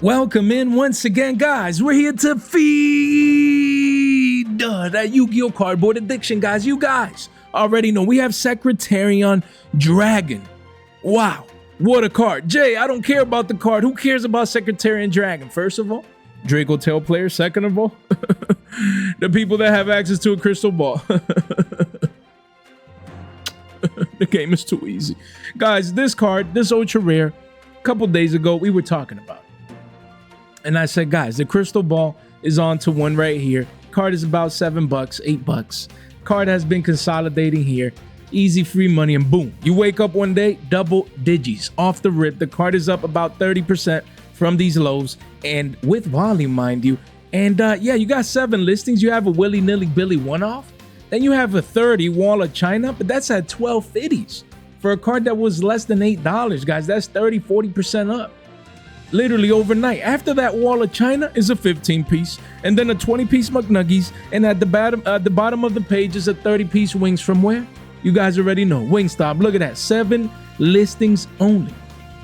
Welcome in once again, guys. We're here to feed that Yu-Gi-Oh cardboard addiction, guys. You guys already know we have Secretarian Dragon. Wow, what a card. Jay, I don't care about the card. Who cares about Secretarian Dragon? First of all, Draco Tail player. Second of all, the people that have access to a crystal ball. The game is too easy. Guys, this card, this ultra rare, a couple days ago, we were talking about it. And I said, guys, the crystal ball is on to one right here. Card is about $7, $8. Card has been consolidating here. Easy free money, and boom. You wake up one day, double digis off the rip. The card is up about 30% from these lows, and with volume, mind you. And yeah, you got 7 listings. You have a willy-nilly Billy one-off. Then you have a 30 Wall of China, but that's at 12.50s. For a card that was less than $8, guys, that's 30, 40% up. Literally overnight. After that Wall of China is a 15-piece, and then a 20-piece McNuggies, and at the bottom of the page is a 30-piece Wings from where? You guys already know. Wingstop. Look at that. 7 listings only.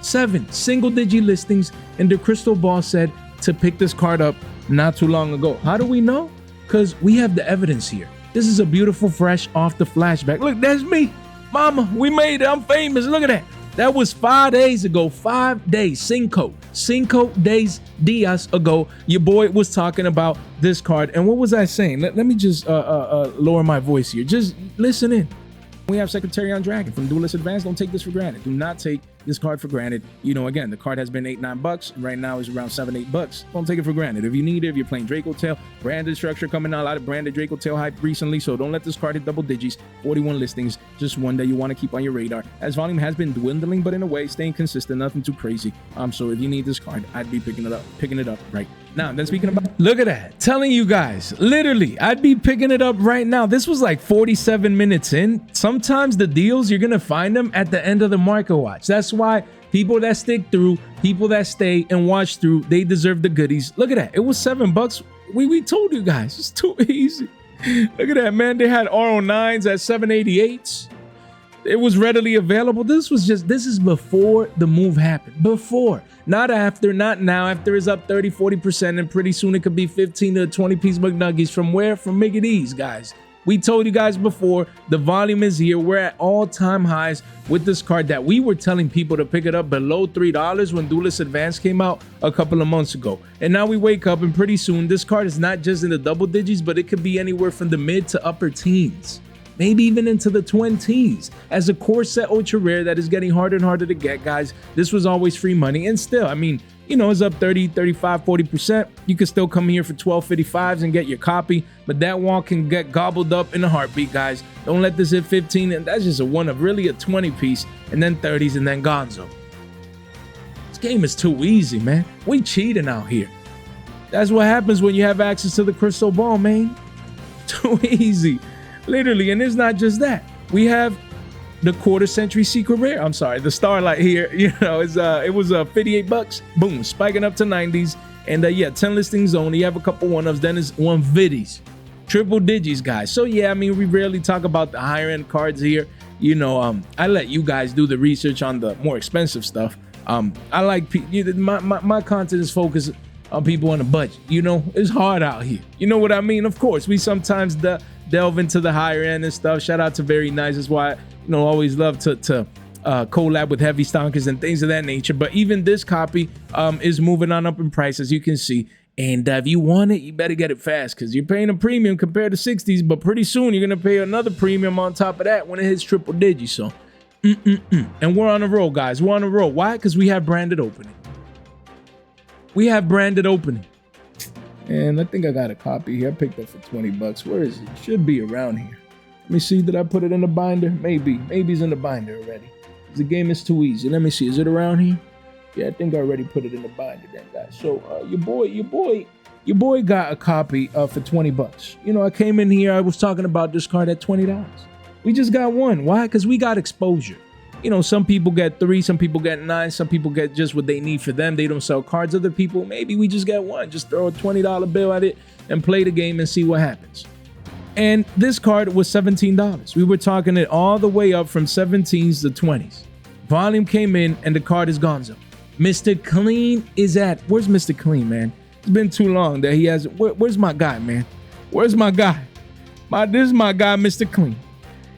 7 single-digit listings, and the crystal ball said to pick this card up not too long ago. How do we know? Because we have the evidence here. This is a beautiful, fresh, off the flashback. Look, that's me. Mama, we made it. I'm famous. Look at that. That was 5 days ago. 5 days. Cinco days dias ago. Your boy was talking about this card. And what was I saying? Let me just lower my voice here. Just listen in. We have Secretarian Dragon from Duelist Advance. Don't take this for granted. Do not take this card for granted. You know, again, the card has been $8, $9. Right now is around $7, $8. Don't take it for granted. If you need it, if you're playing Draco Tail, branded structure coming out, a lot of branded Draco Tail hype recently. So don't let this card hit double digits. 41 listings, just one that you want to keep on your radar. As volume has been dwindling, but in a way, staying consistent, nothing too crazy. So if you need this card, I'd be picking it up right now. Then speaking about, look at that, telling you guys, literally, I'd be picking it up right now. This was like 47 minutes in. Sometimes the deals, you're gonna find them at the end of the market watch. That's why people that stick through, people that stay and watch through, they deserve the goodies. Look at that. It was $7. We told you guys, it's too easy. Look at that, man. They had R09s at 788s. It was readily available. This is before the move happened. Before, not after, not now. After is up 30, 40%, and pretty soon it could be 15 to 20 piece McNuggies. From where? From Make It Ease, guys. We told you guys before, the volume is here. We're at all-time highs with this card that we were telling people to pick it up below $3 when Duelist Advance came out a couple of months ago. And now we wake up, and pretty soon this card is not just in the double digits, but it could be anywhere from the mid to upper teens. Maybe even into the 20s. As a core set ultra rare that is getting harder and harder to get, guys, this was always free money. And still, I mean, you know, it's up 30, 35, 40%. You can still come here for 12.55s and get your copy, but that wall can get gobbled up in a heartbeat, guys. Don't let this hit 15, and that's just a one of really a 20 piece, and then 30s, and then gonzo. This game is too easy, man. We cheating out here. That's what happens when you have access to the crystal ball, man. Too easy. Literally, and it's not just that. We have the quarter century secret rare. I'm sorry, the Starlight here. You know, it was $58. Boom, spiking up to 90s. And yeah, 10 listings only. You have a couple one-ups. Then it's 1 viddies, triple digits, guys. So yeah, I mean, we rarely talk about the higher end cards here. You know, I let you guys do the research on the more expensive stuff. I like my content is focused on people on a budget. You know, it's hard out here. You know what I mean? Of course, we sometimes delve into the higher end and stuff. Shout out to Very Nice. That's why, you know, always love to collab with heavy stonkers and things of that nature. But even this copy is moving on up in price, as you can see. And if you want it, you better get it fast, because you're paying a premium compared to 60s. But pretty soon, you're going to pay another premium on top of that when it hits triple digits. So, and we're on a roll, guys. We're on a roll. Why? Because we have branded opening. We have branded opening. And I think I got a copy here. I picked up for $20. Where is it? It should be around here. Let me see. Did I put it in the binder? Maybe. Maybe it's in the binder already. The game is too easy. Let me see. Is it around here? Yeah, I think I already put it in the binder then, guys. So your boy got a copy for $20. You know, I came in here. I was talking about this card at $20. We just got one. Why? Because we got exposure. You know, some people get 3, some people get 9, some people get just what they need for them. They don't sell cards. Other people, maybe we just get one. Just throw a $20 bill at it and play the game and see what happens. And this card was $17. We were talking it all the way up from 17s to 20s. Volume came in and the card is gonzo. Mr. Clean is at, where's Mr. Clean, man? It's been too long that he has, where's my guy, man? Where's my guy? This is my guy, Mr. Clean.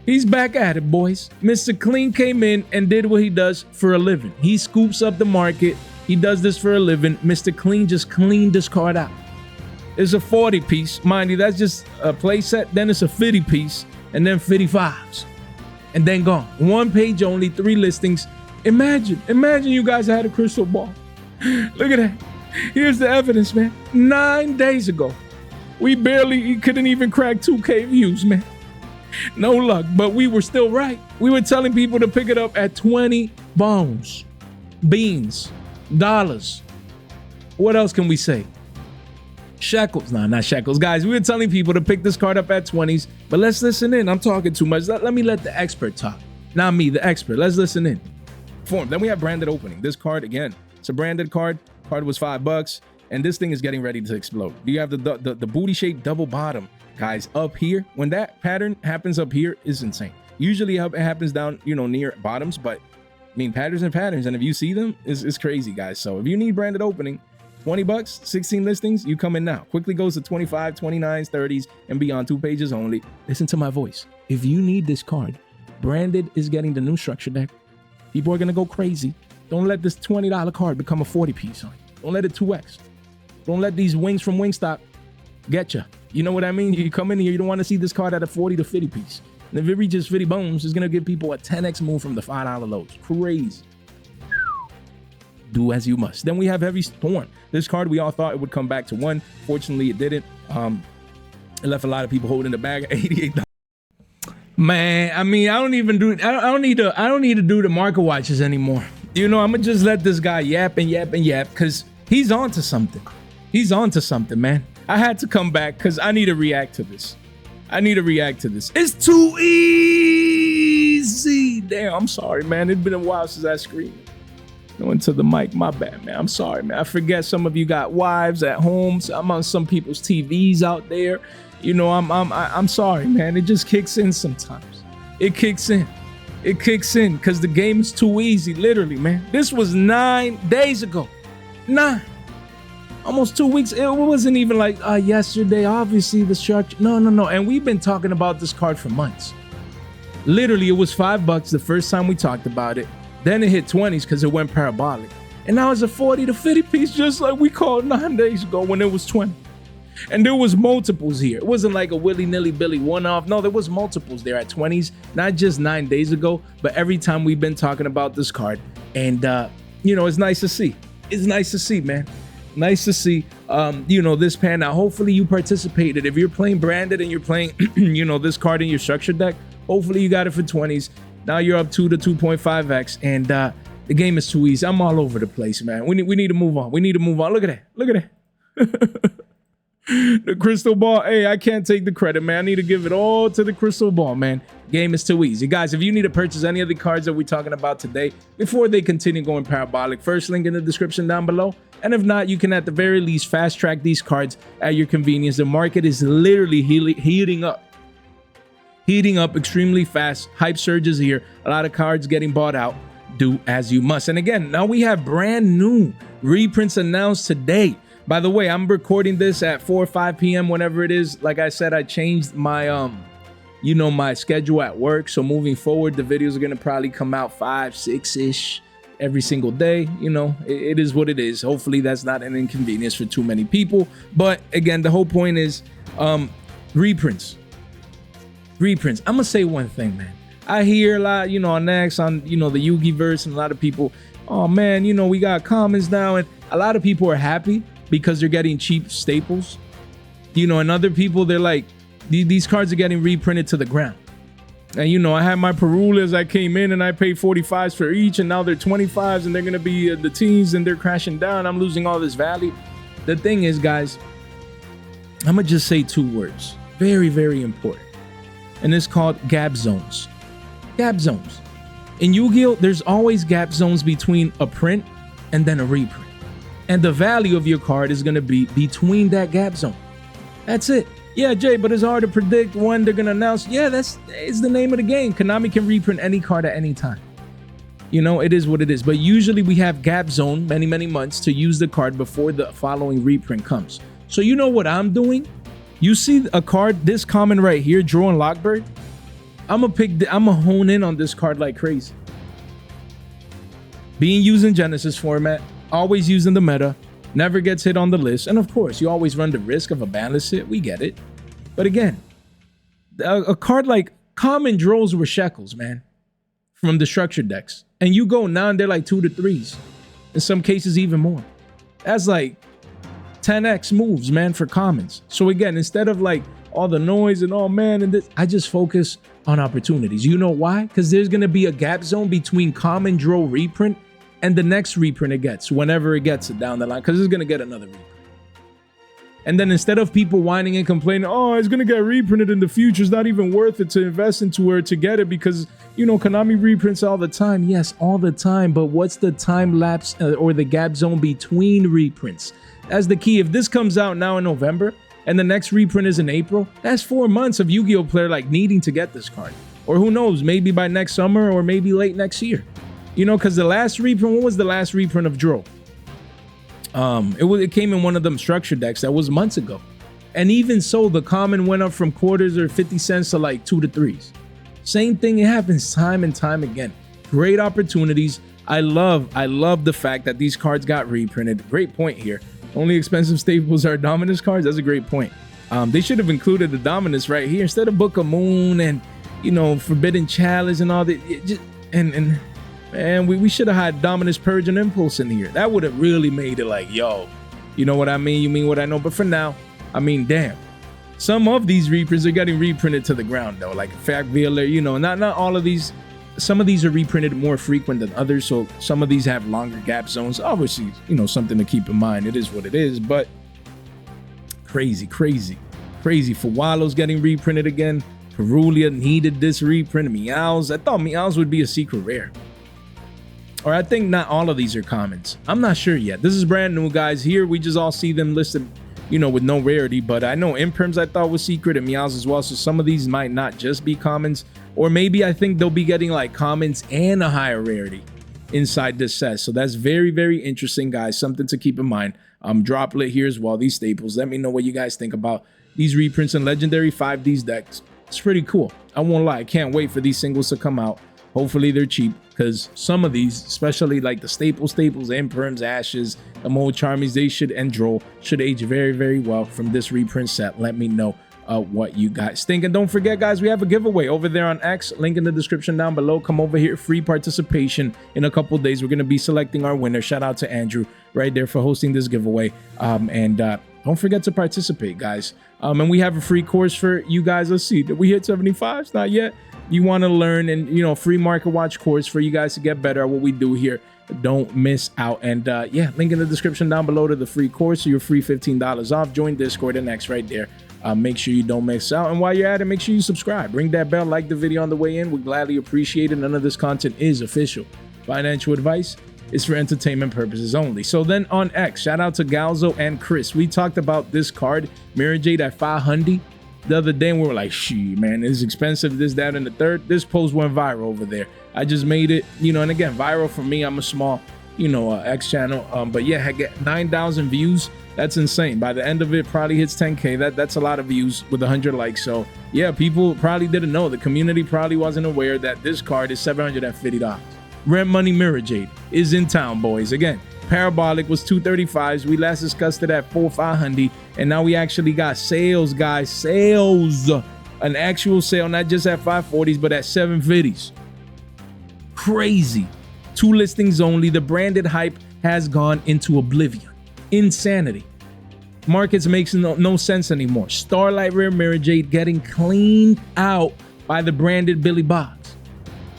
He's back at it, boys. Mr. Clean came in and did what he does for a living. He scoops up the market. He does this for a living. Mr. Clean just cleaned this card out. It's a 40 piece. Mind you, that's just a play set. Then it's a 50 piece and then 55s. And then gone. One page only, 3 listings. Imagine you guys had a crystal ball. Look at that. Here's the evidence, man. 9 days ago, we couldn't even crack 2K views, man. No luck, but we were still right. We were telling people to pick it up at 20 bones, beans, dollars. What else can we say? Shekels. Nah, not shekels. Guys, we were telling people to pick this card up at 20s, but let's listen in. I'm talking too much. Let me let the expert talk. Not me, the expert. Let's listen in. Form. Then we have branded opening. This card, again, it's a branded card. Card was $5, and this thing is getting ready to explode. Do you have the booty-shaped double bottom? Guys, up here, when that pattern happens up here, is insane. Usually it happens down, near bottoms, but I mean, patterns and patterns, and if you see them, it's crazy, guys. So if you need branded opening, $20, 16 listings, you come in now. Quickly goes to 25, 29s, 30s, and beyond, 2 pages only. Listen to my voice. If you need this card, branded is getting the new structure deck. People are gonna go crazy. Don't let this $20 card become a 40 piece on you. Don't let it 2x. Don't let these wings from Wingstop get you. You know what I mean? You come in here, you don't want to see this card at a 40 to 50 piece. And if it reaches 50 bones, it's gonna give people a 10x move from the $5 lows. Crazy. Do as you must. Then we have Heavy Storm. This card, we all thought it would come back to 1. Fortunately, it didn't. It left a lot of people holding the bag at $88. Man, I mean, I don't need to do the market watches anymore. I'm gonna just let this guy yap and yap and yap because he's on to something. He's on to something, man. I had to come back because I need to react to this. It's too easy. Damn, I'm sorry, man. It's been a while since I screamed. Going to the mic, my bad, man. I'm sorry, man. I forget some of you got wives at home. So I'm on some people's TVs out there. I'm sorry, man. It just kicks in sometimes. It kicks in because the game is too easy, literally, man. This was 9 days ago. 9. Almost 2 weeks. It wasn't even like yesterday, obviously, the structure. No. And we've been talking about this card for months. Literally, it was $5 the first time we talked about it. Then it hit 20s because it went parabolic. And now it's a 40 to 50 piece, just like we called 9 days ago when it was 20. And there was multiples here. It wasn't like a willy-nilly Billy one-off. No, there was multiples there at 20s, not just 9 days ago, but every time we've been talking about this card. And, it's nice to see. It's nice to see, man. Nice to see, this pan out. Hopefully you participated. If you're playing branded and you're playing, this card in your structure deck, hopefully you got it for 20s. Now you're up 2 to 2.5x, and the game is too easy. I'm all over the place, man. We need to move on. Look at that. The crystal ball. Hey, I can't take the credit, man. I need to give it all to the crystal ball, man. Game is too easy. Guys, if you need to purchase any of the cards that we're talking about today, before they continue going parabolic, first link in the description down below. And if not, you can at the very least fast track these cards at your convenience. The market is literally heating up extremely fast. Hype surges here. A lot of cards getting bought out. Do as you must. And again, now we have brand new reprints announced today. By the way, I'm recording this at 4 or 5 p.m. whenever it is. Like I said, I changed my my schedule at work. So moving forward, the videos are gonna probably come out 5, 6-ish every single day. It is what it is. Hopefully that's not an inconvenience for too many people. But again, the whole point is reprints. I'm gonna say one thing, man. I hear a lot, on X, on the Yugioh verse, and a lot of people, oh man, we got commons now, and a lot of people are happy because they're getting cheap staples. And other people, they're like, these cards are getting reprinted to the ground. And I had my Perulas, I came in and I paid 45s for each, and now they're 25s and they're gonna be the teens and they're crashing down. I'm losing all this value. The thing is, guys, I'm gonna just say 2 words. Very, very important. And it's called gap zones. Gap zones. In Yu-Gi-Oh, there's always gap zones between a print and then a reprint. And the value of your card is going to be between that gap zone. That's it. Yeah, Jay, but it's hard to predict when they're going to announce. Yeah, it's the name of the game. Konami can reprint any card at any time. You know, it is what it is. But usually we have gap zone many months to use the card before the following reprint comes. So you know what I'm doing? You see a card this common right here, Draw and Lockbird. I'm gonna hone in on this card like crazy. Being used in Genesis format, always using the meta, never gets hit on the list, and of course you always run the risk of a banless hit. We get it. But again, a card like common draws were shekels, man, from the structured decks. And you go now and they're like 2 to 3s. In some cases, even more. That's like 10x moves, man, for commons. So again, instead of like all the noise and oh man, and this, I just focus on opportunities. You know why? Because there's gonna be a gap zone between common draw reprint and the next reprint it gets, whenever it gets it down the line, because it's gonna get another reprint. And then instead of people whining and complaining, oh, it's going to get reprinted in the future, it's not even worth it to invest into or to get it because, you know, Konami reprints all the time. Yes, all the time. But what's the time lapse or the gap zone between reprints? That's the key. If this comes out now in November and the next reprint is in April, that's 4 months of Yu-Gi-Oh player like needing to get this card. Or who knows, maybe by next summer or maybe late next year. You know, because the last reprint, what was the last reprint of Draw? It came in one of them structure decks that was months ago. And even so, the common went up from quarters or 50 cents to like 2 to 3s. Same thing, it happens time and time again. Great opportunities. I love the fact that these cards got reprinted. Great point here. Only expensive staples are Dominus cards. That's a great point. They should have included the Dominus right here instead of Book of Moon and, you know, Forbidden Chalice and all that. And we should have had Dominus, Purge, and Impulse in here. That would have really made it like, yo, you know what I mean? You mean what I know? But for now, I mean, damn. Some of these reprints are getting reprinted to the ground, though. Like Fact Veiler, you know, not all of these. Some of these are reprinted more frequent than others. So some of these have longer gap zones. Obviously, you know, something to keep in mind. It is what it is. But crazy. For Wallows getting reprinted again. Perulia needed this reprint. Meows. I thought Meows would be a secret rare. Or I think not all of these are commons. I'm not sure yet. This is brand new, guys. Here, we just all see them listed, you know, with no rarity. But I know Imperms I thought was secret and Meows as well. So some of these might not just be commons. Or maybe I think they'll be getting like commons and a higher rarity inside this set. So that's very interesting, guys. Something to keep in mind. Droplet here as well. These staples. Let me know what you guys think about these reprints and legendary 5Ds decks. It's pretty cool. I won't lie. I can't wait for these singles to come out. Hopefully they're cheap, because some of these, especially like the staples, Imperms, Ashes, the Mold Charmies, they should, and Droll, should age very well from this reprint set. Let me know what you guys think. And don't forget, guys, we have a giveaway over there on X. Link in the description down below. Come over here. Free participation. In a couple days, we're going to be selecting our winner. Shout out to Andrew right there for hosting this giveaway. Don't forget to participate, guys. And we have a free course for you guys. Let's see. Did we hit 75? Not yet. You want to learn, and you know, free market watch course for you guys to get better at what we do here. Don't miss out. And yeah, link in the description down below to the free course, so you're free $15 off. Join Discord and X right there. Make sure you don't miss out. And while you're at it, make sure you subscribe, ring that bell, like the video on the way in. We gladly appreciate it. None of this content is official. Financial advice is for entertainment purposes only. So then on X, shout out to Galzo and Chris. We talked about this card, Mirror Jade, at 500 the other day, and we were like, shit, man, it's expensive, this, that, and the third. This post went viral over there. I just made it, you know, and again, viral for me. I'm a small, you know, X channel. But yeah, I get 9,000 views. That's insane. By the end of it, probably hits 10K. That's a lot of views with 100 likes. So yeah, people probably didn't know. The community probably wasn't aware that this card is $750. Rent Money Mirror Jade is in town, boys. Again, Parabolic was 235s. We last discussed it at 4,500, and now we actually got sales, guys. Sales, an actual sale, not just at 540s, but at 750s. Crazy. 2 listings only. The branded hype has gone into oblivion. Insanity. Markets makes no sense anymore. Starlight Rare Mirror Jade getting cleaned out by the branded Billy Box.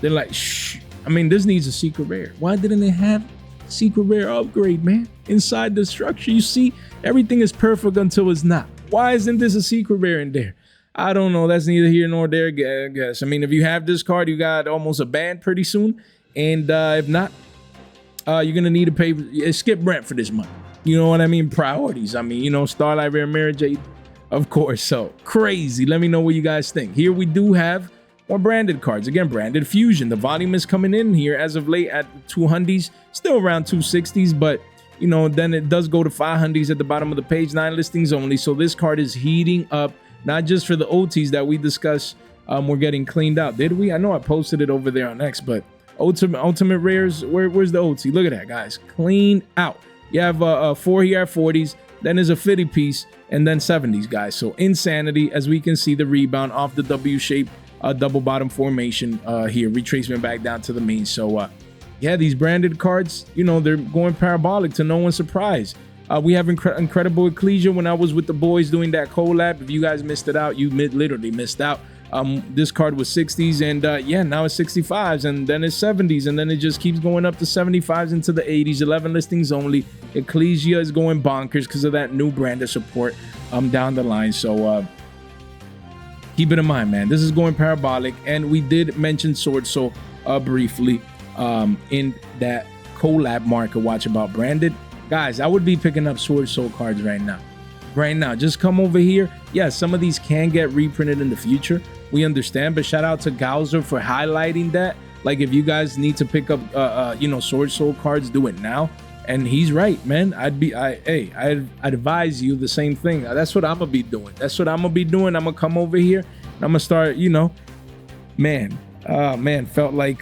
They're like, shh. I mean, this needs a secret rare. Why didn't they have secret rare upgrade, man? Inside the structure, you see, everything is perfect until it's not. Why isn't this a secret rare in there? I don't know. That's neither here nor there, I guess. I mean, if you have this card, you got almost a ban pretty soon. And if not, you're going to need to pay, skip rent for this month. You know what I mean? Priorities. I mean, you know, Starlight Rare Mirror Jade, of course. So crazy. Let me know what you guys think. Here we do have More branded cards. Again, branded fusion. The volume is coming in here as of late at 200s, still around 260s, but you know, then it does go to 500s at the bottom of the page. 9 listings only. So this card is heating up, not just for the OTs that we discussed. We're getting cleaned out. Did we? I know I posted it over there on X, but ultimate rares, where's the OT? Look at that, guys. Clean out. You have 4 here at 40s, then there's a 50 piece, and then 70s, guys. So insanity, as we can see the rebound off the W shape double bottom formation here, retracement back down to the mean. So yeah, these branded cards, you know, they're going parabolic to no one's surprise. We have incredible Yugioh. When I was with the boys doing that collab, if you guys missed it out, you literally missed out. This card was 60s, and yeah, now it's 65s, and then it's 70s, and then it just keeps going up to 75s into the 80s. 11 listings only. Yugioh is going bonkers because of that new branded support down the line. So keep it in mind, man. This is going parabolic, and we did mention Sword Soul briefly in that collab market watch about branded. Guys, I would be picking up Sword Soul cards right now. Just come over here. Yeah, some of these can get reprinted in the future, we understand, but shout out to Gowser for highlighting that. Like, if you guys need to pick up you know, Sword Soul cards, do it now. And he's right, man. I'd advise you the same thing. That's what I'm gonna be doing. I'm gonna come over here and I'm gonna start, you know, man, felt like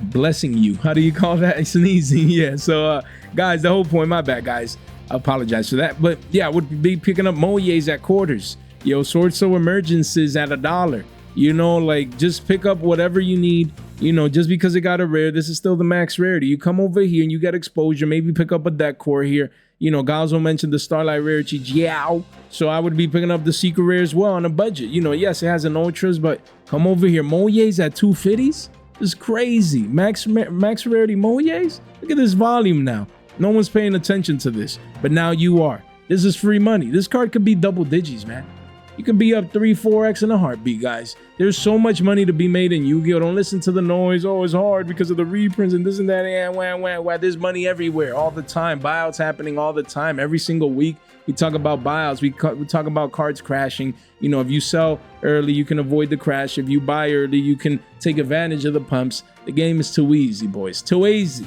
blessing you. How do you call that? Sneezing. Yeah. So guys, the whole point, my bad, guys, I apologize for that, but yeah, I would be picking up Moyes at quarters. Yo, Sword Soul Emergencies at $1. You know, like, just pick up whatever you need. You know, just because it got a rare, this is still the max rarity. You come over here and you get exposure. Maybe pick up a deck core here. You know, Galzo mentioned the Starlight Rarity, Yugioh. So I would be picking up the secret rare as well on a budget. You know, yes, it has an ultras, but come over here. Moyes at 250s? This is crazy. Max rarity Moyes? Look at this volume now. No one's paying attention to this, but now you are. This is free money. This card could be double digits, man. You could be up 3-4x in a heartbeat, guys. There's so much money to be made in Yu-Gi-Oh! Don't listen to the noise. Oh, it's hard because of the reprints and this and that. And wah. There's money everywhere all the time. Buyouts happening all the time. Every single week, we talk about buyouts. We talk about cards crashing. You know, if you sell early, you can avoid the crash. If you buy early, you can take advantage of the pumps. The game is too easy, boys. Too easy.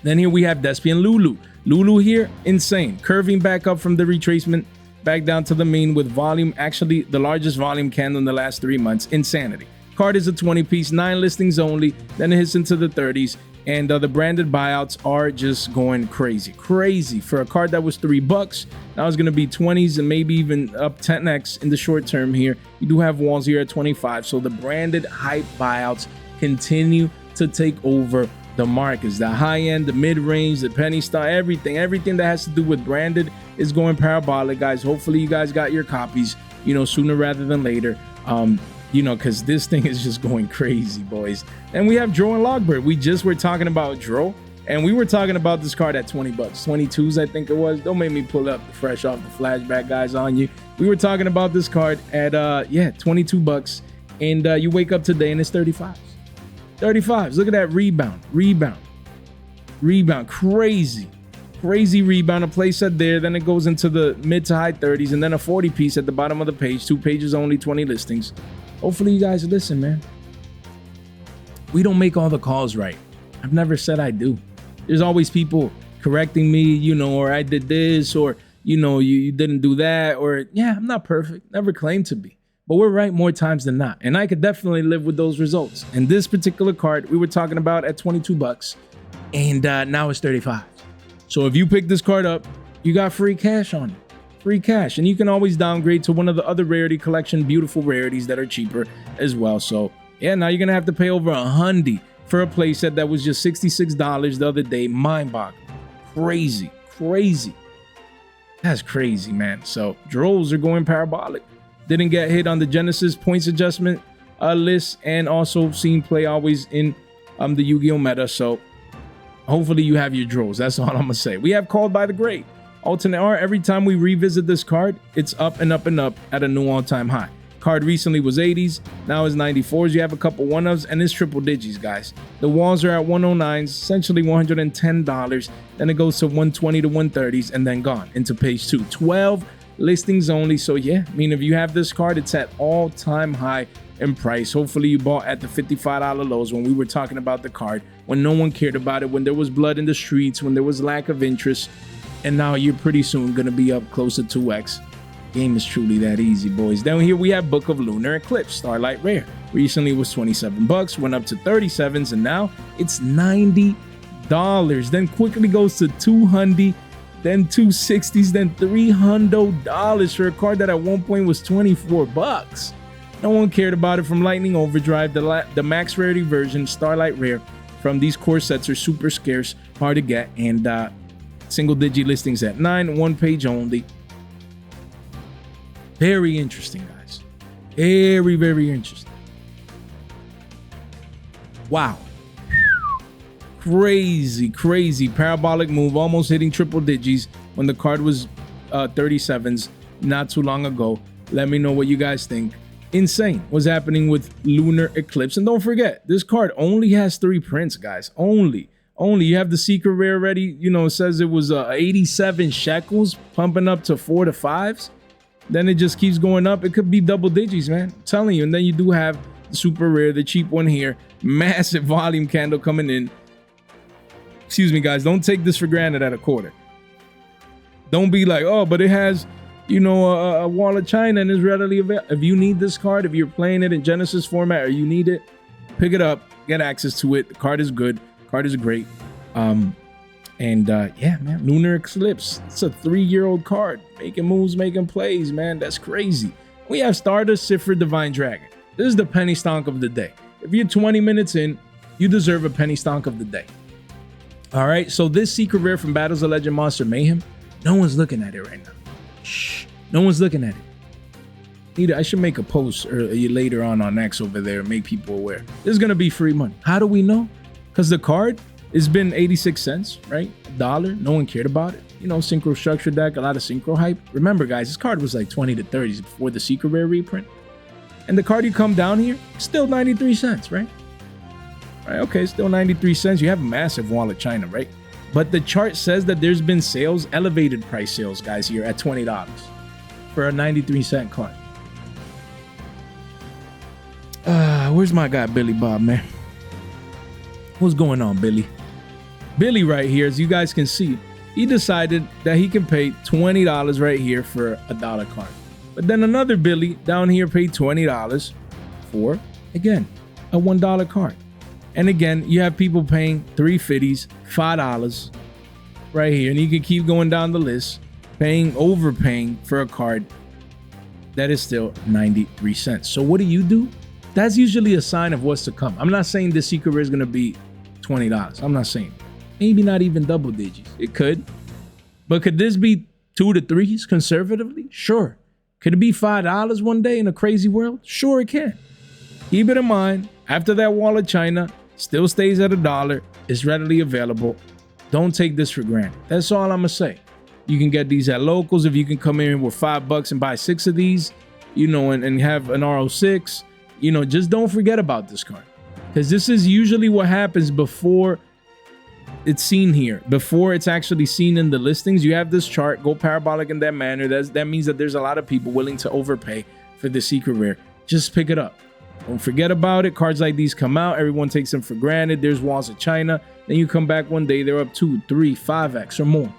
Then here we have Despian Lulu. Lulu here, insane. Curving back up from the retracement, back down to the mean with volume, actually the largest volume candle in the last 3 months. Insanity. Card is a 20 piece, 9 listings only, then it hits into the 30s, and the branded buyouts are just going crazy. For a card that was $3, now it's going to be 20s and maybe even up 10x in the short term here. You do have walls here at 25, so the branded hype buyouts continue to take over the markets. The high end, the mid range, the penny stock, everything that has to do with branded is going parabolic, guys. Hopefully you guys got your copies, you know, sooner rather than later. You know, because this thing is just going crazy, boys. And we have Dro and Logbird. We just were talking about Dro, and we were talking about this card at $20, 22s, I think it was. Don't make me pull up fresh off the flashback, guys, on you. We were talking about this card at yeah, $22, and you wake up today and it's 35s. 35s. Look at that rebound. Crazy rebound. A playset there, then it goes into the mid to high 30s, and then a 40 piece at the bottom of the page. 2 pages only, 20 listings. Hopefully you guys listen, man. We don't make all the calls right. I've never said I do. There's always people correcting me, you know, or I did this, or, you know, you didn't do that, or yeah, I'm not perfect. Never claimed to be. But we're right more times than not. And I could definitely live with those results. And this particular card we were talking about at $22, and now it's 35. So if you pick this card up, you got free cash on it. Free cash. And you can always downgrade to one of the other rarity collection, beautiful rarities that are cheaper as well. So yeah, now you're going to have to pay over $100 for a playset that was just $66 the other day. Mind-boggling. Crazy. That's crazy, man. So Droves are going parabolic. Didn't get hit on the Genesis points adjustment list, and also seen play always in the Yu-Gi-Oh meta. So hopefully you have your Droves. That's all I'm gonna say. We have Called by the Great. Alternate art. Every time we revisit this card, it's up and up and up at a new all-time high. Card recently was 80s, now is 94s. You have a couple one-ofs, and it's triple digits, guys. The walls are at 109s, essentially $110. Then it goes to 120 to 130s, and then gone into page 2. 12 listings only. So yeah, I mean, if you have this card, it's at all-time high in price. Hopefully you bought at the $55 lows when we were talking about the card, when no one cared about it, when there was blood in the streets, when there was lack of interest, and now you're pretty soon gonna be up close to 2x. Game is truly that easy, boys. Down here we have Book of Lunar Eclipse, Starlight Rare. Recently it was 27 bucks, went up to 37s, and now it's $90. Then quickly goes to 200, then 260s, then $300 for a card that at one point was 24 bucks. No one cared about it. From Lightning Overdrive, the max rarity version, Starlight Rare, from these core sets are super scarce, hard to get, and single digit listings at 9, one page only. Very interesting, guys. Very, very interesting. Wow. Crazy parabolic move, almost hitting triple digits when the card was 37s not too long ago. Let me know what you guys think. Insane what's happening with Lunar Eclipse. And don't forget, this card only has 3 prints, guys. Only. You have the secret rare ready. You know, it says it was 87 shekels, pumping up to 4 to 5s. Then it just keeps going up. It could be double digits, man. I'm telling you. And then you do have the super rare, the cheap one here. Massive volume candle coming in. Excuse me, guys. Don't take this for granted at a quarter. Don't be like, oh, but it has, you know, a wall of China and is readily available. If you need this card, if you're playing it in Genesis format or you need it, pick it up, get access to it. The card is good. The card is great. Yeah, man, Lunar Eclipse. It's a 3-year-old card. Making moves, making plays, man. That's crazy. We have Stardust, Sifra, Divine Dragon. This is the penny stonk of the day. If you're 20 minutes in, you deserve a penny stonk of the day. All right, so this secret rare from Battles of Legend Monster Mayhem, no one's looking at it right now. Shh, no one's looking at it. I should make a post later on X over there, make people aware. This is gonna be free money. How do we know? Because the card has been 86 cents, right? $1. No one cared about it. You know, synchro structure deck, a lot of synchro hype. Remember, guys, this card was like 20 to 30s before the secret rare reprint. And the card you come down here, still 93 cents, right? Right, okay, still 93 cents. You have a massive wall of China, right? But the chart says that there's been sales, elevated price sales, guys, here at $20 for a 93-cent card. Where's my guy, Billy Bob, man? What's going on, Billy? Billy right here, as you guys can see, he decided that he can pay $20 right here for a $1 card. But then another Billy down here paid $20 for, again, a $1 card. And again, you have people paying $3.50s, $5 right here. And you can keep going down the list, overpaying for a card that is still 93 cents. So what do? That's usually a sign of what's to come. I'm not saying this secret rare is going to be $20. I'm not saying. Maybe not even double digits. It could. But could this be 2 to 3s conservatively? Sure. Could it be $5 one day in a crazy world? Sure it can. Keep it in mind, after that wall of China still stays at $1, is readily available. Don't take this for granted. That's all I'm gonna say. You can get these at locals. If you can come in with $5 and buy 6 of these, you know, and have an RO6, you know, just don't forget about this card. Because this is usually what happens before it's seen here, before it's actually seen in the listings. You have this chart, go parabolic in that manner. That means that there's a lot of people willing to overpay for the secret rare. Just pick it up. Don't forget about it. Cards like these come out, everyone takes them for granted. There's walls of China. Then you come back one day, they're up 2, 3, 5x or more.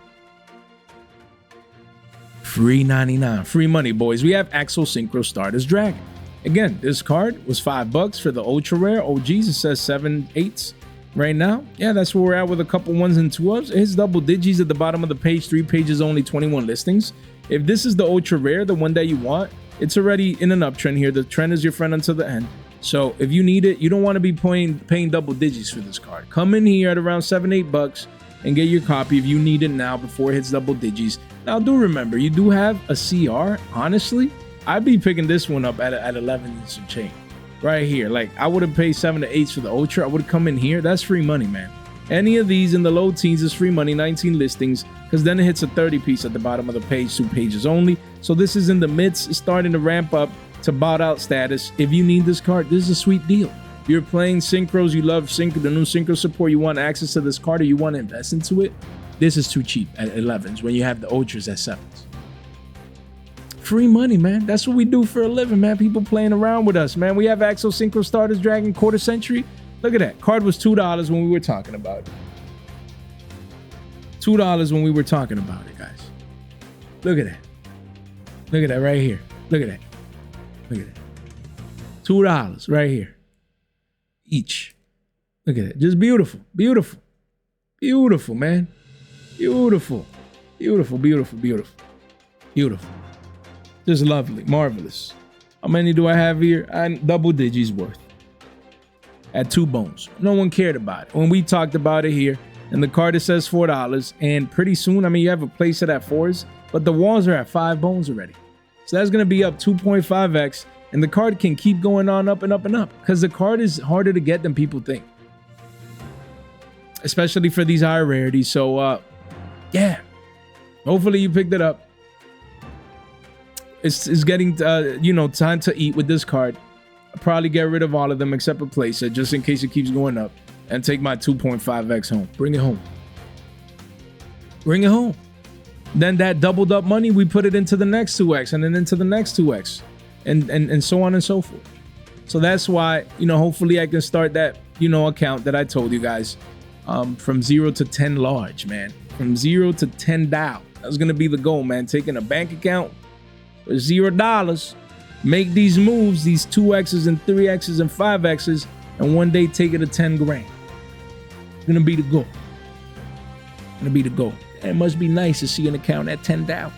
Free 99, free money, boys. We have Axel Synchro Stardust Dragon. Again, this card was $5 for the ultra rare OGs. It says 7 8s right now. Yeah, that's where we're at with a couple 1s and 2s. It hits double digits at the bottom of the page. 3 pages only, 21 listings. If this is the ultra rare, the one that you want, it's already in an uptrend here. The trend is your friend until the end. So if you need it, you don't want to be paying double digits for this card. Come in here at around $7 $8 and get your copy if you need it now before it hits double digits. Now do remember, you do have a CR. Honestly, I'd be picking this one up at 11 and some change right here. Like, I would have paid 7 to 8s for the ultra. I would have come in here. That's free money, man. Any of these in the low teens is free money, 19 listings, because then it hits a 30 piece at the bottom of the page, 2 pages only. So this is in the midst, starting to ramp up to bought out status. If you need this card, this is a sweet deal. If you're playing synchros, you love the new synchro support, you want access to this card, or you want to invest into it, this is too cheap at 11s when you have the ultras at 7s. Free money, man. That's what we do for a living, man. People playing around with us, man. We have Axel Synchro Starters Dragon Quarter Century. Look at that. Card was $2 when we were talking about it. $2 when we were talking about it, guys. Look at that. Look at that right here. Look at that. Look at that. $2 right here. Each. Look at that. Just beautiful. Beautiful. Beautiful, man. Beautiful. Beautiful, beautiful, beautiful. Beautiful. Just lovely. Marvelous. How many do I have here? Double digits worth. At 2 bones. No one cared about it. When we talked about it here, and the card, it says $4, and pretty soon, I mean, you have a place at 4s, but the walls are at 5 bones already. So that's going to be up 2.5x, and the card can keep going on up and up and up, because the card is harder to get than people think. Especially for these higher rarities. So, yeah. Hopefully you picked it up. It's getting, you know, time to eat with this card. I'll probably get rid of all of them except a playset, just in case it keeps going up. And take my 2.5x home. Bring it home. Bring it home. Then that doubled up money, we put it into the next 2x and then into the next 2x. And so on and so forth. So that's why, you know, hopefully I can start that, you know, account that I told you guys. From 0 to 10 large, man. From 0 to 10 DAO. That's going to be the goal, man. Taking a bank account for $0. Make these moves, these 2x's and 3x's and 5x's. And one day take it to 10 grand. Gonna be the goal. Gonna be the goal. And it must be nice to see an account at 10 DAO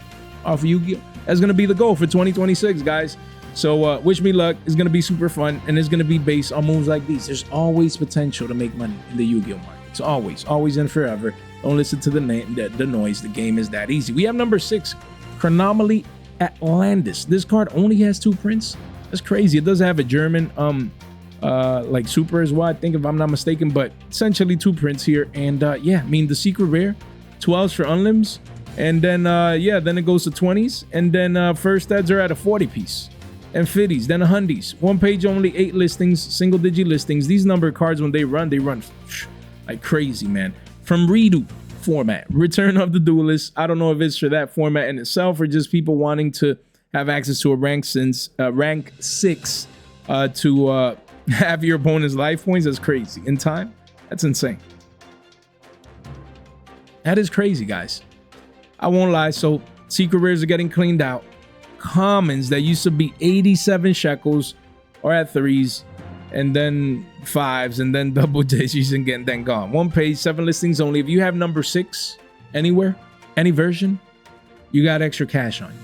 off of Yugioh. That's gonna be the goal for 2026, guys. So wish me luck. It's gonna be super fun, and it's gonna be based on moves like these. There's always potential to make money in the Yu-Gi-Oh market. It's always and forever. Don't listen to the noise. The game is that easy. We have number 6, Chronomaly Atlantis. This card only has 2 prints. That's crazy. It does have a German like super as well, I think, if I'm not mistaken, but essentially 2 prints here. And yeah, I mean, the secret rare 12s for unlimbs, and then yeah, then it goes to 20s, and then first ads are at a 40 piece, and 50s, then a 100s. 1 page only, 8 listings, single digit listings. These number cards, when they run like crazy, man. From redo format, Return of the Duelist. I don't know if it's for that format in itself or just people wanting to have access to a rank 6 to have your opponent's life points. That's crazy. In time, that's insane. That is crazy, guys. I won't lie. So secret rares are getting cleaned out. Commons that used to be 87 shekels are at 3s, and then 5s, and then double digits, and then gone. 1 page, 7 listings only. If you have number 6 anywhere, any version, you got extra cash on you.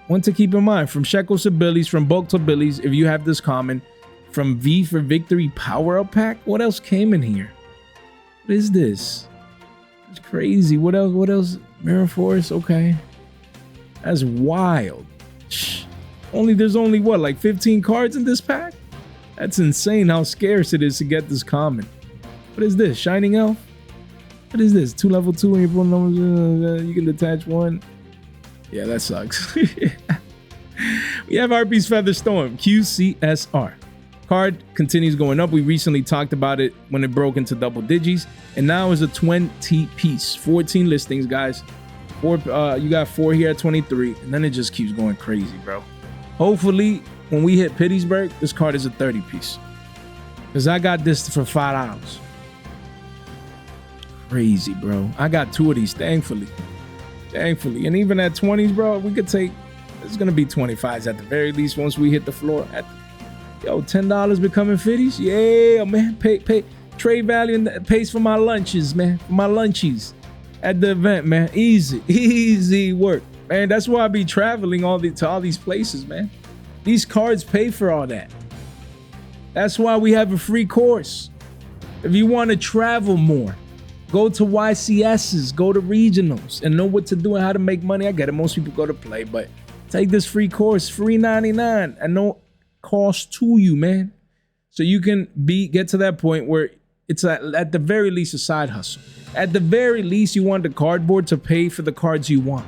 One to keep in mind: from shekels to billies, from bulk to billies. If you have this common, from V for Victory Power Up Pack. What else came in here? What is this? It's crazy. What else? What else? Mirror Force. Okay, that's wild. There's only what, like 15 cards in this pack? That's insane how scarce it is to get this common. What is this? Shining Elf? What is this? 2 level 2 and you pull numbers, you can detach 1. Yeah, that sucks. We have Harpy's Feather Storm, QCSR. Card continues going up. We recently talked about it when it broke into double digits, and now is a 20 piece, 14 listings, guys. You got 4 here at 23, and then it just keeps going crazy, bro. Hopefully, when we hit Pittsburgh, this card is a 30 piece, because I got this for $5. Crazy, bro. I got 2 of these, thankfully. And even at 20s, bro, we could take. It's gonna be 25s at the very least once we hit the floor. Yo, $10 becoming 50s. Yeah, man. Pay trade value and pays for my lunches, man. For my lunchies at the event, man. Easy work, man. That's why I be traveling to all these places, man. These cards pay for all that. That's why we have a free course. If you want to travel more, go to YCSs, go to regionals, and know what to do and how to make money. I get it. Most people go to play, but take this free course, free 99, and no cost to you, man. So you can get to that point where it's at the very least a side hustle. At the very least, you want the cardboard to pay for the cards you want.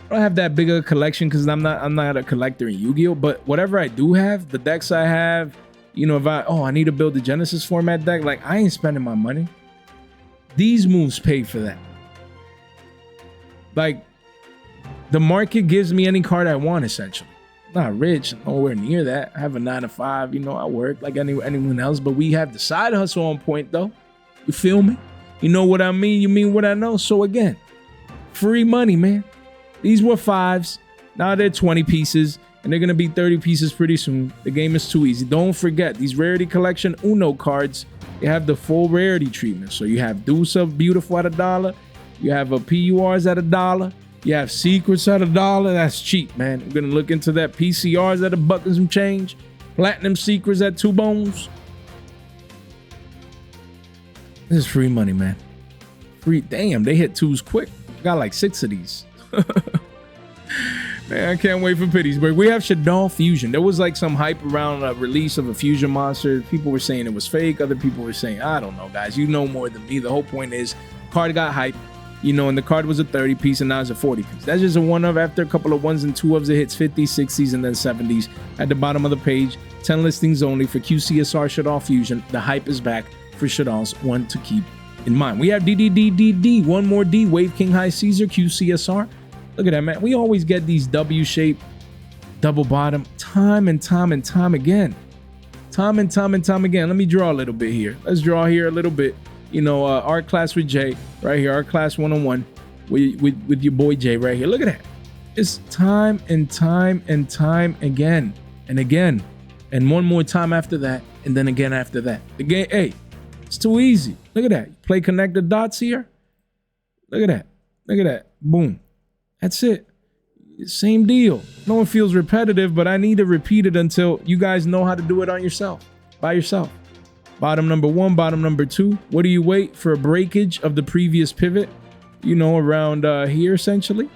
I don't have that big of a collection because I'm not a collector in Yu-Gi-Oh, but whatever I do have, the decks I have, you know, if I need to build a Genesis format deck, like, I ain't spending my money. These moves pay for that. Like, The market gives me any card I want, essentially. Not rich, nowhere near that. I have a 9 to 5, you know, I work like anyone else, but we have the side hustle on point though. You feel me? You know what I mean? You mean what I know? So again, free money, man. These were 5s. Now they're 20 pieces, and they're gonna be 30 pieces pretty soon. The game is too easy. Don't forget, these Rarity Collection Uno cards, they have the full rarity treatment. So you have Deuce of Beautiful at $1. You have a PURs at $1. You have secrets at $1. That's cheap, man. We're gonna look into that. PCRs at $1 and some change. Platinum secrets at 2 bones. This is free money, man. Free. Damn, they hit 2s quick. Got like 6 of these. Man, I can't wait for Pittsburgh. We have Shadow Fusion. There was like some hype around a release of a fusion monster. People were saying it was fake. Other people were saying, I don't know, guys. You know more than me. The whole point is, card got hype. You know, and the card was a 30 piece and now it's a 40 piece. That's just a one of. After a couple of 1s and 2s, it hits 50s, 60s, and then 70s. At the bottom of the page, 10 listings only for QCSR Shadow Fusion. The hype is back for Shadows, one to keep in mind. We have DDDDD, one more D, Wave King High Caesar, QCSR. Look at that, man. We always get these W-shaped double bottom time and time and time again. Time and time and time again. Let me draw a little bit here. Let's draw here a little bit. You know, art class with Jay right here, art class 101 with your boy Jay right here. Look at that. It's time and time and time again and again, and one more time after that, and then again after that. The game, hey, it's too easy. Look at that. Play connect the dots here. Look at that. Look at that. Boom. That's it. Same deal. No one feels repetitive, but I need to repeat it until you guys know how to do it on yourself, by yourself. Bottom number 1, bottom number 2. What do you wait for? A breakage of the previous pivot, you know, around here essentially.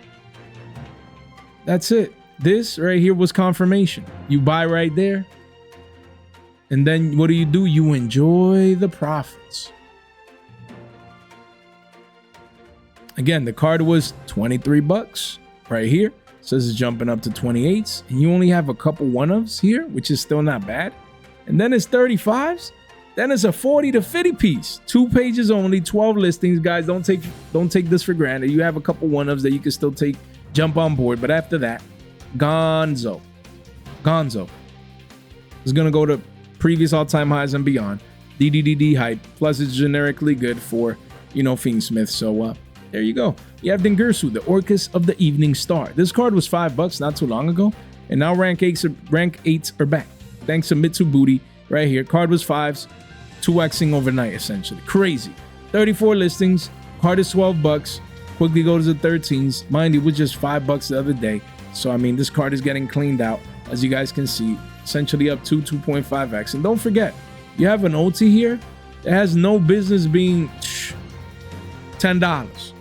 That's it. This right here was confirmation. You buy right there. And then what do? You enjoy the profits. Again, the card was $23 right here. Says it's jumping up to 28s. And you only have a couple 1-ofs here, which is still not bad. And then it's 35s. Then it's a 40 to 50 piece. 2 pages only, 12 listings. Guys, don't take this for granted. You have a couple 1-ofs that you can still jump on board. But after that, Gonzo is gonna go to previous all-time highs and beyond. DDDD hype. Plus, it's generically good for, you know, Fiendsmith. So there you go. You have Dengursu, the Orcus of the Evening Star. This card was $5 not too long ago, and now rank 8s are back. Thanks to Mitsubuti right here. Card was 5s. 2xing overnight, essentially. Crazy. 34 listings. Card is $12. Quickly goes to 13s. Mind you, it was just $5 the other day. So, I mean, this card is getting cleaned out, as you guys can see. Essentially up to 2.5x. And don't forget, you have an OT here that has no business being $10.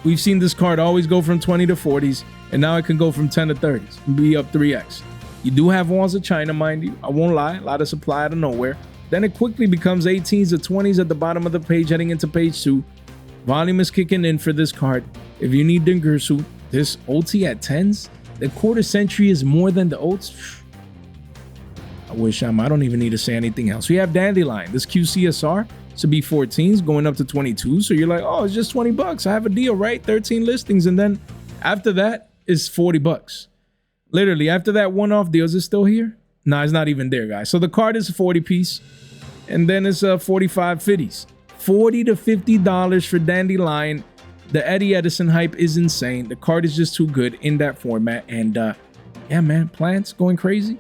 We've seen this card always go from 20 to 40s, and now it can go from 10 to 30s and be up 3x. You do have walls of China, mind you. I won't lie. A lot of supply out of nowhere. Then it quickly becomes 18s to 20s at the bottom of the page, heading into page 2. Volume is kicking in for this card. If you need Dengursu, this OT at 10s, the quarter century is more than the OTs. I don't even need to say anything else. We have Dandelion. This QCSR should be 14s going up to 22. So you're like, oh, it's just $20. I have a deal, right? 13 listings. And then after that is $40. Literally, after that one-off deal, is it still here? No, it's not even there, guys. So the card is a 40 piece, and then it's 45 50s. $40 to $50 for Dandelion. The Eddie Edison hype is insane. The card is just too good in that format. And yeah, man, plants going crazy.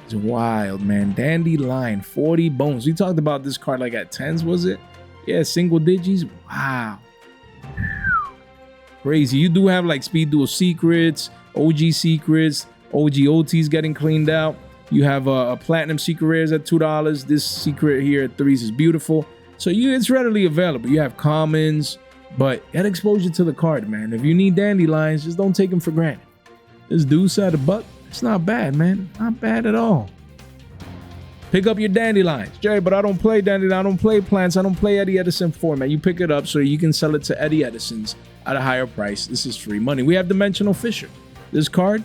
It's wild, man. Dandelion, 40 bones. We talked about this card like at 10s, was it? Yeah, single digits. Wow. Crazy. You do have like Speed Duel Secrets, OG Secrets, OG OTs getting cleaned out. You have a Platinum Secret Rares at $2. This secret here at 3s is beautiful. So it's readily available. You have commons, but get exposure to the card, man. If you need Dandelions, just don't take them for granted. This Deuce at $1, it's not bad, man. Not bad at all. Pick up your Dandelions. Jerry, but I don't play Dandelion. I don't play plants. I don't play Eddie Edison format. You pick it up so you can sell it to Eddie Edison's at a higher price. This is free money. We have Dimensional Fisher. This card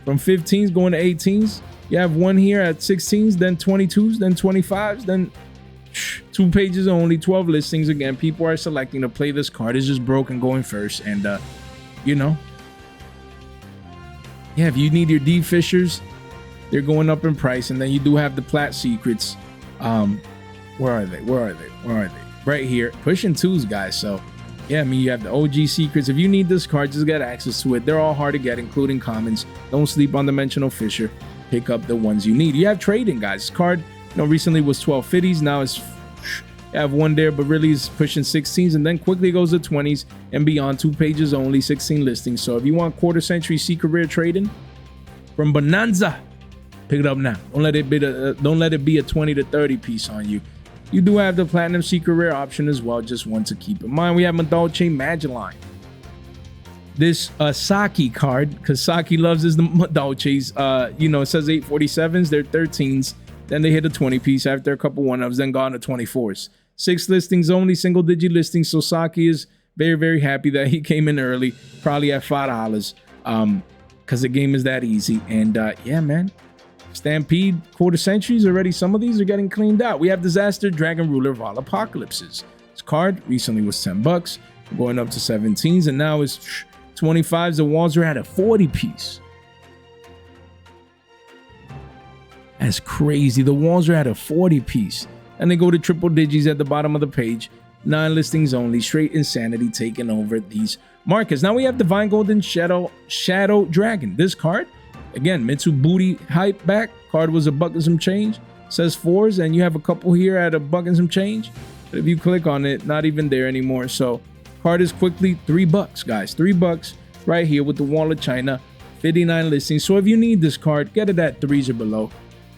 from 15s going to 18s. You have one here at 16s, then 22s, then 25s, then 2 pages only, 12 listings. Again, people are selecting to play this card. It's just broken going first. And you know. Yeah, if you need your D Fishers, they're going up in price. And then you do have the Plat Secrets. Where are they? Right here. Pushing 2s, guys. So, yeah, I mean, you have the OG Secrets. If you need this card, just get access to it. They're all hard to get, including commons. Don't sleep on Dimensional Fisher. Pick up the ones you need. You have trading, guys. This card, recently was 1250s. Now it's, you have one there, but really is pushing 16s, and then quickly goes to 20s and beyond. 2 pages only, 16 listings. So if you want quarter century secret rare trading from Bonanza, pick it up now. Don't let it be a 20 to 30 piece on you. You do have the platinum secret rare option as well. Just one to keep in mind. We have Madolce Magellan. This Saki card, because Saki loves his Madolces. It says 847s, they're 13s. Then they hit a 20 piece after a couple 1-ofs, then gone to 24s. 6 listings only, single digit listings. So Saki is very, very happy that he came in early, probably at $5. Because the game is that easy. And yeah, man. Stampede quarter centuries already. Some of these are getting cleaned out. We have Disaster Dragon Ruler of All Apocalypses. This card recently was $10, going up to 17s, and now it's 25s. The walls are at a 40 piece. That's crazy. The walls are at a 40 piece, and they go to triple digits at the bottom of the page. 9 listings only. Straight insanity taking over these markets. Now we have Divine Golden Shadow Dragon. This card, again, Mitsu Booty hype back. Card was $1 and some change. Says 4s, and you have a couple here at $1 and some change. But if you click on it, not even there anymore. So card is quickly $3, guys. $3 right here with the Wall of China. 59 listings. So if you need this card, get it at 3s or below.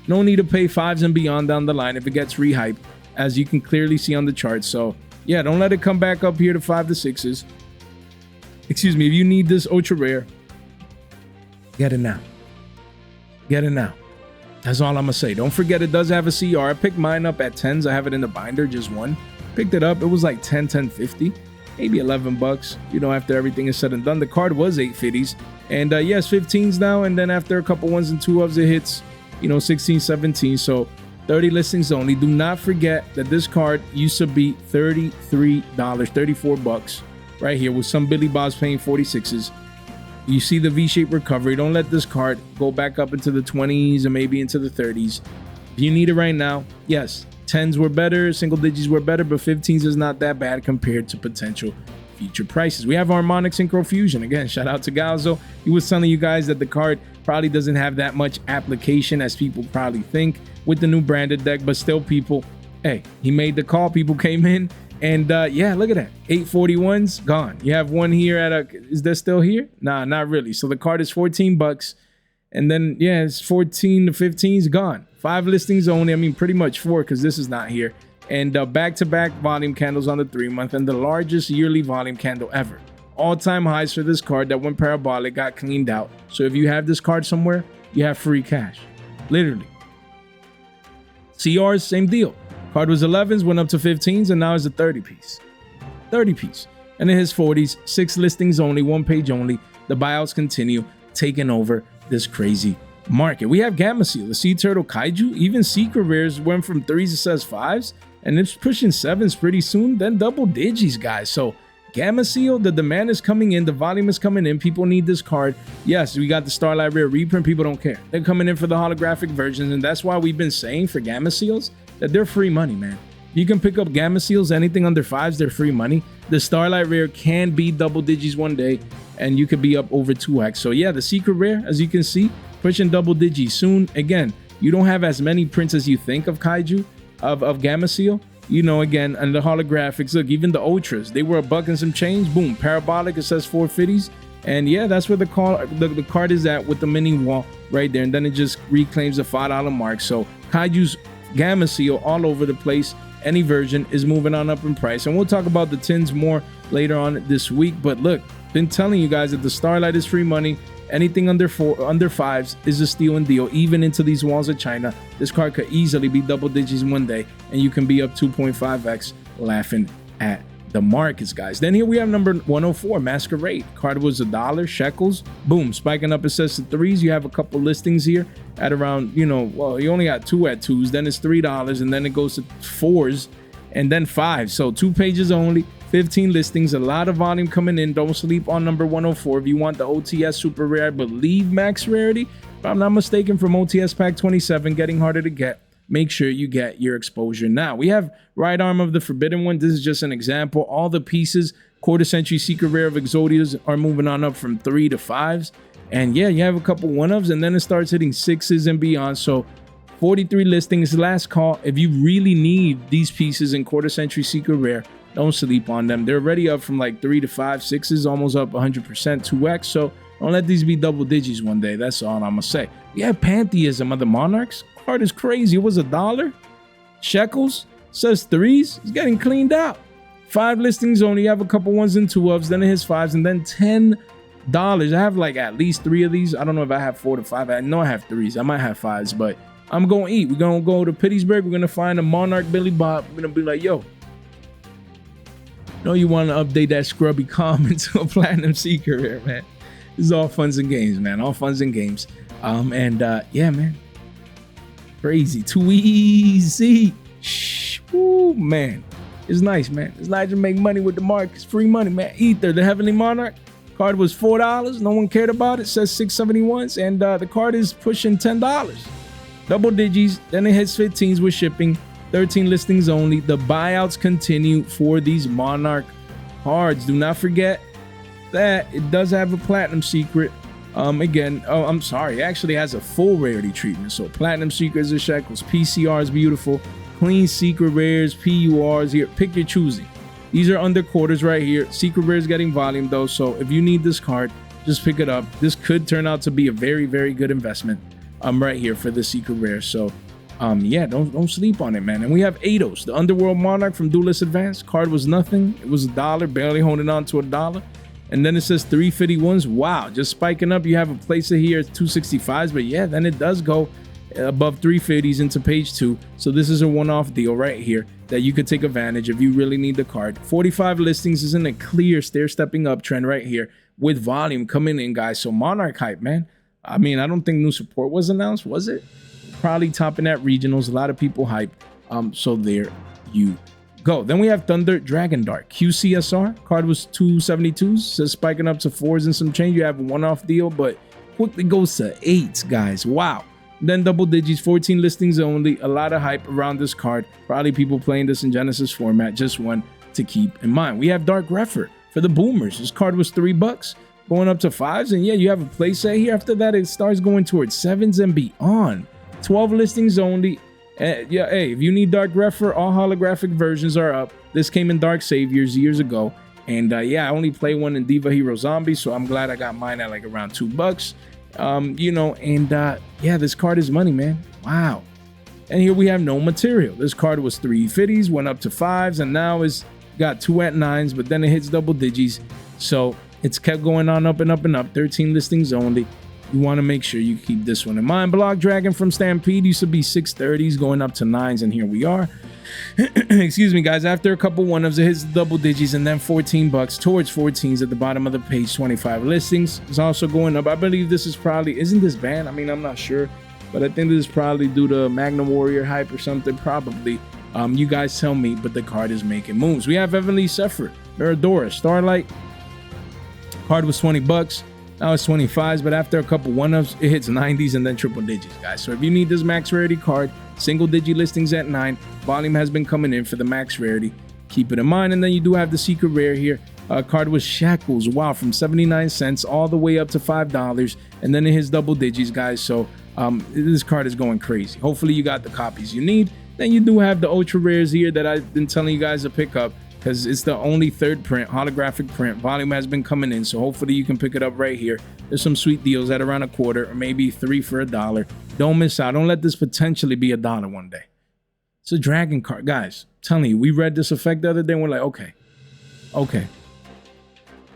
No need to pay 5s and beyond down the line if it gets rehyped, as you can clearly see on the chart. So yeah, don't let it come back up here to 5 to 6s. Excuse me. If you need this ultra rare, get it now. Get it now. That's all I'm gonna say. Don't forget, it does have a CR. I picked mine up at 10s. I have it in the binder, just one. Picked it up. It was like 10.50, maybe $11. After everything is said and done, the card was 850s, and yes, 15s now. And then after a couple 1s and 2-ofs, it hits 16, 17. So 30 listings only. Do not forget that this card used to be $33, $34 right here, with some Billy Bobs paying 46s. You see the V-shaped recovery. Don't let this card go back up into the 20s or maybe into the 30s. If you need it right now, yes, 10s were better, single digits were better, but 15s is not that bad compared to potential future prices. We have Harmonic Synchro Fusion. Again, shout out to Galzo. He was telling you guys that the card probably doesn't have that much application as people probably think with the new branded deck, but still, people, hey, he made the call. People came in. And yeah, look at that. 841's gone. You have one here at is that still here? Nah, not really. So the card is $14. And then, yeah, it's 14 to 15's gone. 5 listings only. I mean, pretty much 4, because this is not here. And back-to-back volume candles on the 3-month, and the largest yearly volume candle ever. All-time highs for this card that went parabolic, got cleaned out. So if you have this card somewhere, you have free cash. Literally. CRs, same deal. Card was 11s, went up to 15s, and now it's a 30 piece. 30 piece. And in his 40s, 6 listings only, 1 page only. The buyouts continue, taking over this crazy market. We have Gamma Seal, the Sea Turtle Kaiju. Even secret rares went from 3s to says 5s, and it's pushing 7s pretty soon, then double digits, guys. So Gamma Seal, the demand is coming in, the volume is coming in. People need this card. Yes, we got the Starlight Rare reprint. People don't care. They're coming in for the holographic versions, and that's why we've been saying for Gamma Seals that they're free money, man. You can pick up Gamma Seals, anything under 5s, they're free money. The Starlight Rare can be double digits one day, and you could be up over 2x. So yeah, the secret rare, as you can see, pushing double digits soon. Again, you don't have as many prints as you think of Kaiju, of Gamma Seal. Again, and the holographics, look, even the Ultras, they were $1 and some change. Boom, Parabolic, it says 450s. And yeah, that's where the card is at, with the mini wall right there. And then it just reclaims the $5 mark. So Kaiju's Gamma Seal all over the place. Any version is moving on up in price. And we'll talk about the tins more later on this week. But look, been telling you guys that the Starlight is free money. Anything under 5s is a steal and deal. Even into these walls of China, this card could easily be double digits one day, and you can be up 2.5x laughing at the markets, guys. Then here we have number 104, Masquerade. Card was $1, shekels. Boom, spiking up. It says to 3s. You have a couple listings here at around, well, you only got 2 at 2s. Then it's $3, and then it goes to 4s, and then 5s. So 2 pages only, 15 listings, a lot of volume coming in. Don't sleep on number 104. If you want the OTS super rare, I believe max rarity, if I'm not mistaken, from OTS pack 27, getting harder to get. Make sure you get your exposure now. We have right arm of the forbidden one. This is just an example. All the pieces, quarter century secret rare of Exodias are moving on up from 3 to 5s. And yeah, you have a couple 1-ofs, and then it starts hitting 6s and beyond. So 43 listings, last call. If you really need these pieces in quarter century secret rare, don't sleep on them. They're already up from like 3 to 5, 6s, almost up 100%, 2x. So don't let these be double digits one day. That's all I'm gonna say. We have Pantheism of the Monarchs. Card is crazy. It was $1. Shekels says 3s. It's getting cleaned out. 5 listings only. You have a couple 1s and 2-ofs. Then it hits 5s, and then $10. I have like at least 3 of these. I don't know if I have 4 to 5. I know I have 3s. I might have 5s, but I'm gonna eat. We're gonna go to Pittsburgh. We're gonna find a Monarch Billy Bob. We're gonna be like, yo, know you want to update that scrubby calm into a platinum secret rare, man. This is all funs and games, man. All funs and games. Yeah, man. Crazy. Too easy. Shh. Woo, man. It's nice, man. It's nice to make money with the market. It's free money, man. Ether, the Heavenly Monarch. Card was $4. No one cared about it. Says 671s. And the card is pushing $10. Double digits. Then it hits 15s with shipping. 13 listings only. The buyouts continue for these Monarch cards. Do not forget that it does have a platinum secret. I'm sorry, it actually has a full rarity treatment. So platinum secrets are shekels, PCR is beautiful, clean secret rares, PURs here. Pick your choosing. These are under quarters right here. Secret rares getting volume though. So if you need this card, just pick it up. This could turn out to be a very, very good investment. Right here for the secret rare. So yeah, don't sleep on it, man. And we have Eidos, the Underworld Monarch from Duelist Advanced. Card was nothing. It was $1, barely holding on to $1. And then it says 351s. Wow, just spiking up. You have a placer here at 265s, but yeah, then it does go above 350s into page 2. So this is a one-off deal right here that you could take advantage if you really need the card. 45 listings is in a clear stair-stepping uptrend right here with volume coming in, guys. So Monarch hype, man. I mean, I don't think new support was announced, was it? Probably topping at regionals. A lot of people hype. So there you go. Then we have Thunder Dragon Dark QCSR. Card was 272s. Says spiking up to 4s and some change. You have a one-off deal, but quickly goes to 8s, guys. Wow. Then double digits, 14 listings only. A lot of hype around this card. Probably people playing this in Genesis format. Just one to keep in mind. We have Dark Refer for the Boomers. This card was $3, going up to 5s. And yeah, you have a playset here. After that, it starts going towards 7s and beyond. 12 listings only. Yeah, hey, if you need Dark Refer, all holographic versions are up. This came in Dark Saviors years ago. And yeah, I only play one in Diva Hero Zombie, so I'm glad I got mine at like around $2. You know, and yeah, this card is money, man. Wow. And here we have no material. This card was 350s, went up to 5s, and now it's got 2 at 9s, but then it hits double digits. So it's kept going on up and up and up. 13 listings only. You want to make sure you keep this one in mind. Block Dragon from Stampede used to be 630s, going up to 9s, and here we are. Excuse me, guys. After a couple one-ofs, it hits double digits, and then $14 towards 14s at the bottom of the page. 25 listings. It's also going up. I believe this is probably, isn't this banned? I mean, I'm not sure, but I think this is probably due to Magnum Warrior hype or something. Probably. You guys tell me, but the card is making moves. We have Heavenly Sephiroth, Meridora, Starlight. Card was $20. Now it's 25s, but after a couple one-ofs, it hits 90s and then triple digits, guys. So if you need this max rarity card, single digit listings at 9, volume has been coming in for the max rarity. Keep it in mind. And then you do have the secret rare here. Card was Shackles. Wow, from 79 cents all the way up to $5. And then it hits double digits, guys. So this card is going crazy. Hopefully you got the copies you need. Then you do have the ultra rares here that I've been telling you guys to pick up, because it's the only third print, holographic print. Volume has been coming in, so hopefully you can pick it up right here. There's some sweet deals at around $0.25 or maybe 3 for $1. Don't miss out. Don't let this potentially be $1 one day. It's a dragon card. Guys, I'm telling you, we read this effect the other day and we're like, okay.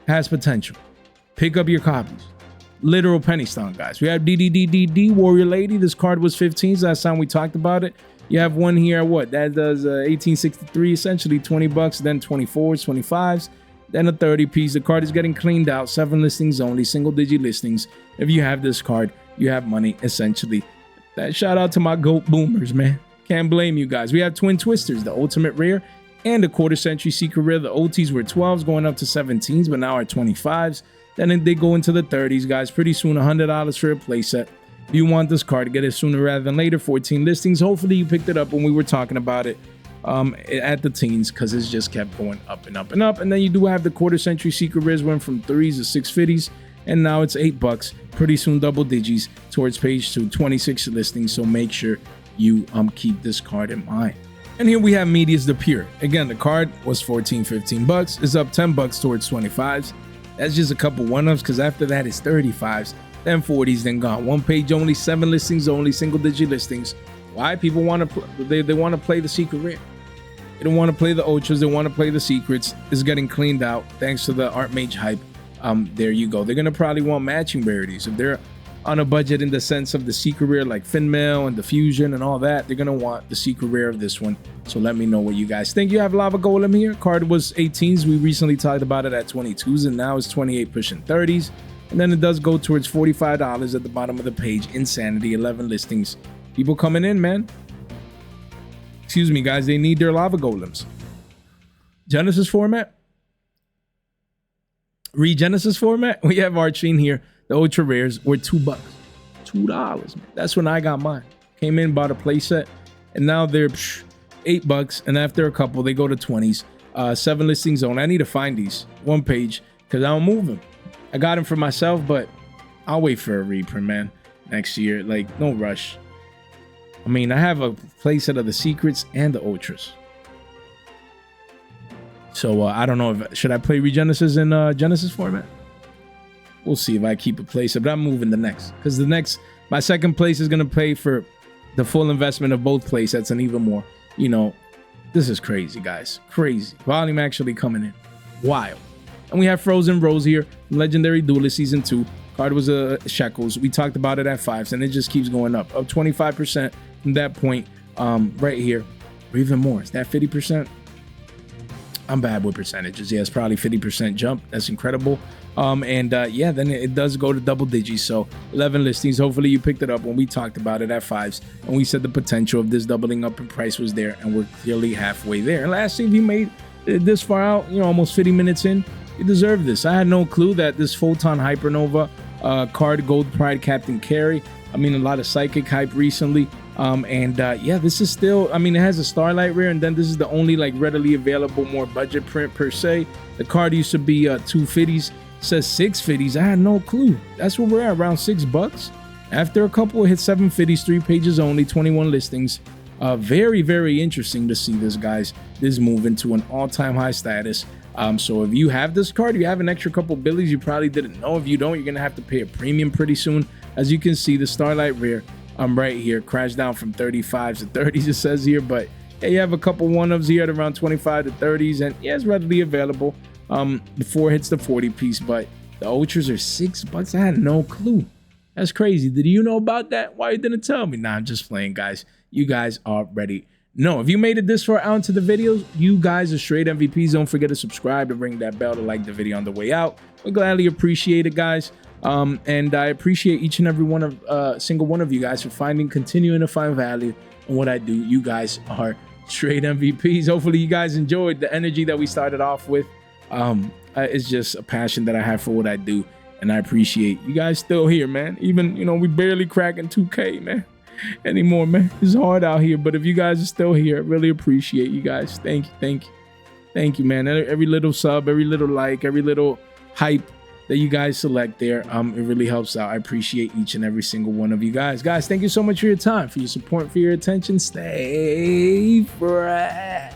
Has potential. Pick up your copies. Literal penny stone, guys. We have DDDDD, Warrior Lady. This card was 15s. Last time we talked about it. You have one here, what? That does 1863, essentially $20, then 24s, 25s, then a 30 piece. The card is getting cleaned out. 7 listings only, single digit listings. If you have this card, you have money, essentially. That shout out to my GOAT Boomers, man. Can't blame you guys. We have Twin Twisters, the ultimate rare, and a quarter century secret rare. The OTs were 12s going up to 17s, but now are 25s. Then they go into the 30s, guys. Pretty soon, $100 for a playset. If you want this card, get it sooner rather than later. 14 listings. Hopefully you picked it up when we were talking about it at the teens, because it's just kept going up and up and up. And then you do have the quarter century secret rares, went from 3s to 650s, and now it's $8. Pretty soon double digits towards page 2, 26 listings. So make sure you keep this card in mind. And here we have Medias the Pure. Again, the card was 14, 15 bucks. It's up 10 bucks towards 25s. That's just a couple one-ups, because after that it's 35s, then 40s, then gone. One page only, 7 listings only, single digit listings. Why? People want to they want to play the secret rare. They don't want to play the ultras. They want to play the secrets. It's getting cleaned out thanks to the Art Mage hype. There you go. They're gonna probably want matching rarities. If they're on a budget in the sense of the secret rare like Finmail and Diffusion and all that, they're gonna want the secret rare of this one. So let me know what you guys think. You have Lava Golem here. Card was 18s. We recently talked about it at 22s, and now it's 28 pushing 30s. And then it does go towards $45 at the bottom of the page. Insanity, 11 listings. People coming in, man. Excuse me, guys. They need their Lava Golems. Genesis format. Regenesis format. We have Archene here. The ultra rares were $2. $2, man. That's when I got mine. Came in, bought a playset, and now they're $8. And after a couple, they go to 20s. 7 listings on. I need to find these one page because I don't move them. I got them for myself, but I'll wait for a reprint, man. Next year, like no rush. I mean, I have a playset of the secrets and the ultras. So I don't know if should I play Regenesis in Genesis format. We'll see if I keep a playset, but I'm moving the next, because the next, my second place is gonna pay for the full investment of both playsets and even more. You know, this is crazy, guys. Crazy volume actually coming in, wild. And we have Frozen Rose here, Legendary Duelist Season 2. Card was Shekels. We talked about it at 5s, and it just keeps going up 25% from that point right here, or even more. Is that 50%? I'm bad with percentages. Yeah, it's probably 50% jump. That's incredible. Yeah, then it does go to double digits. So 11 listings. Hopefully you picked it up when we talked about it at 5s, and we said the potential of this doubling up in price was there, and we're clearly halfway there. And lastly, if you made it this far out, you know, almost 50 minutes in, you deserve this. I had no clue that this Photon Hypernova card, Gold Pride Captain Carry. I mean, a lot of psychic hype recently. Yeah, this is still, I mean, it has a Starlight rare, and then this is the only like readily available more budget print per se. The card used to be 250s, says 650s. I had no clue. That's where we're at, around $6. After a couple, it hit 750s, 3 pages only, 21 listings. Very, very interesting to see this, guys. This move into an all-time high status. So if you have this card, you have an extra couple billies you probably didn't know. If you don't, you're gonna have to pay a premium pretty soon. As you can see, the Starlight rare right here crashed down from 35s to 30s, it says here, but yeah, you have a couple one-ups here at around 25 to 30s, and yeah, it's readily available before it hits the 40 piece. But the ultras are $6. I had no clue. That's crazy. Did you know about that? Why you didn't tell me? Nah, I'm just playing, guys. You guys already know. If you made it this far out into the videos, you guys are straight MVPs. Don't forget to subscribe and ring that bell to like the video on the way out. We'll gladly appreciate it, guys. And I appreciate each and every one of single one of you guys for continuing to find value in what I do. You guys are straight MVPs. Hopefully you guys enjoyed the energy that we started off with. It's just a passion that I have for what I do, and I appreciate you guys still here, man. Even, you know, we barely cracking 2K, man, anymore, man. It's hard out here, but if you guys are still here, I really appreciate you guys. Thank you, man. Every little sub, every little like, every little hype that you guys select there, it really helps out. I appreciate each and every single one of you guys. Guys, thank you so much for your time, for your support, for your attention. Stay fresh.